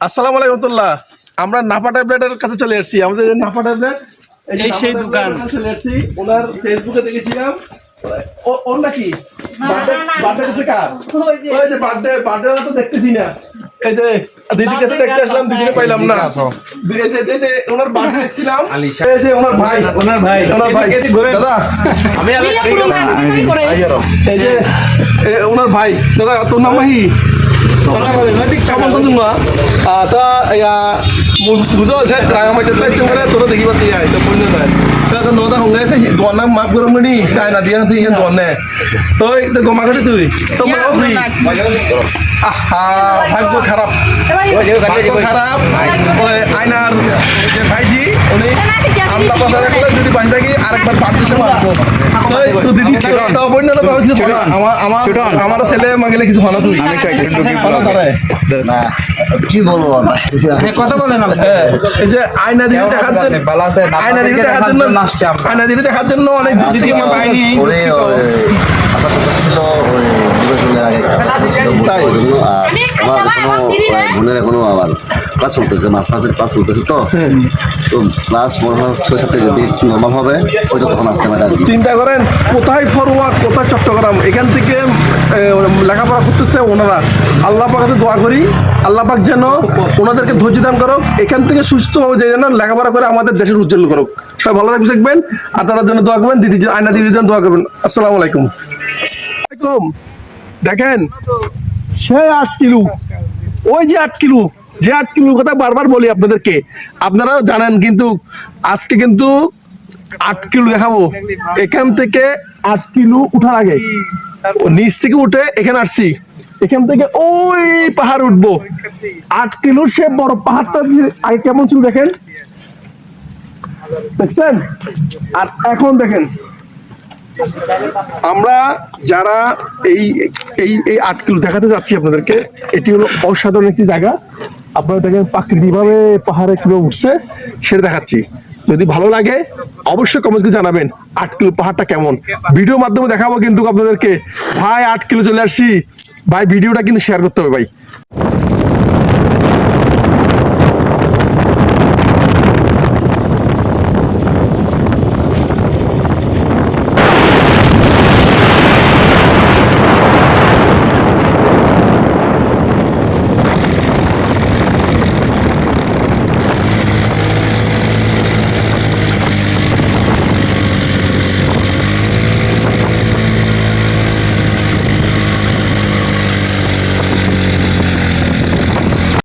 আসসালামু আলাইকুম রহমতুল্লাহ। আমরা নাফা ট্যাবলেটের কাছে চলে এসেছি। আমাদের যে নাফা ট্যাবলেট এই সেই দোকান চলে এসেছি। ওনার ফেসবুকে দেখেছিলাম ওর নাকি বার্থডে করছে কার? ওই যে বার্থডে তো দেখতেছি না। এই যে দিদির কাছে দেখতে আসলাম, দিদিরে পাইলাম না। এই যে ওনার বার্থডে দেখছিলাম। এই যে ওনার ভাই দাদা, আমি এই যে ওনার ভাই দাদা, তোর নাম Mahi buzo saya terang macam tu cuma turun tinggi pasti ya itu punya tu. Saya kan nota hongnya saya tuan nama maaf kurang ni saya nanti yang sih yang tuan ni. तो itu gua makan itu. तो मैं free. आहा भाग्य खराब. भाग्य खराब. ओए आइनार भाई जी उन्हें আমরা পাশে করে যদি পাঁচ থাকি আরেকবার পাঁচ দিতে পারবো। তো দিদি তো বন্য তো কিছু আমার ছেলে মাগলে কিছু ভালো তুই আমি চাই ভালো ধরে না কি বলবো কথা বলেন এই যে আয়না দিদি দেখার জন্য আয়না দিদি দেখার জন্য আয়না দিদি দেখার জন্য অনেক দিদি আমার পাইনি ওরে ছিল ওই নির্বাচনের আগে তাই আমার বোনের এখনো আবার ক্লাস চলতেছে মাস্টার্সের ক্লাস চলতেছে তো ক্লাস মনে হয় 6-7 যদি নর্মাল হবে ওইটা তখন আসতে পারে। চিন্তা করেন কোথায় ফরওয়ার্ড কোথায় চট্টগ্রাম, এখান থেকে লেখাপড়া করতেছে ওনারা। আল্লাহ পাক কাছে দোয়া করি আল্লাহ পাক যেন ওনাদেরকে ধৈর্য দান করুক, এখান থেকে সুস্থভাবে যে যেন লেখাপড়া করে আমাদের দেশের উজ্জ্বল করুক। সবাই ভালো থাকবেন আর তাদের জন্য দোয়া করবেন, দিদি আয়না দিদির জন্য দোয়া করবেন। আসসালামু আলাইকুম। দেখেন সে 8 কিলো, ওই যে 8 কিলো, যে 8 কিলোর কথা বারবার বলি আপনাদেরকে, আপনারাও জানেন। কিন্তু আজকে কিন্তু 8 কিলো দেখাবো। এখান থেকে 8 কিলো উঠার আগে নিচ থেকে উঠে এখানে আসছি, এখান থেকে ওই পাহাড় উঠবো। 8 কিলোর সে বড় পাহাড়টা আগে কেমন ছিল দেখেন, দেখছেন? আর এখন দেখেন আমরা যারা এই এই এই 8 কিলো দেখাতে যাচ্ছি আপনাদেরকে, এটি হলো অসাধারণ একটি জায়গা। আপনারা দেখেন প্রাকৃতিকভাবে পাহাড়ে কিভাবে উঠছে সেটা দেখাচ্ছি। যদি ভালো লাগে অবশ্যই কমেন্টে জানাবেন 8 কিলো পাহাড়টা কেমন। ভিডিওর মাধ্যমে দেখাবো কিন্তু আপনাদেরকে। ভাই 8 কিলো চলে আসছি ভাই, ভিডিওটা কিন্তু শেয়ার করতে হবে ভাই।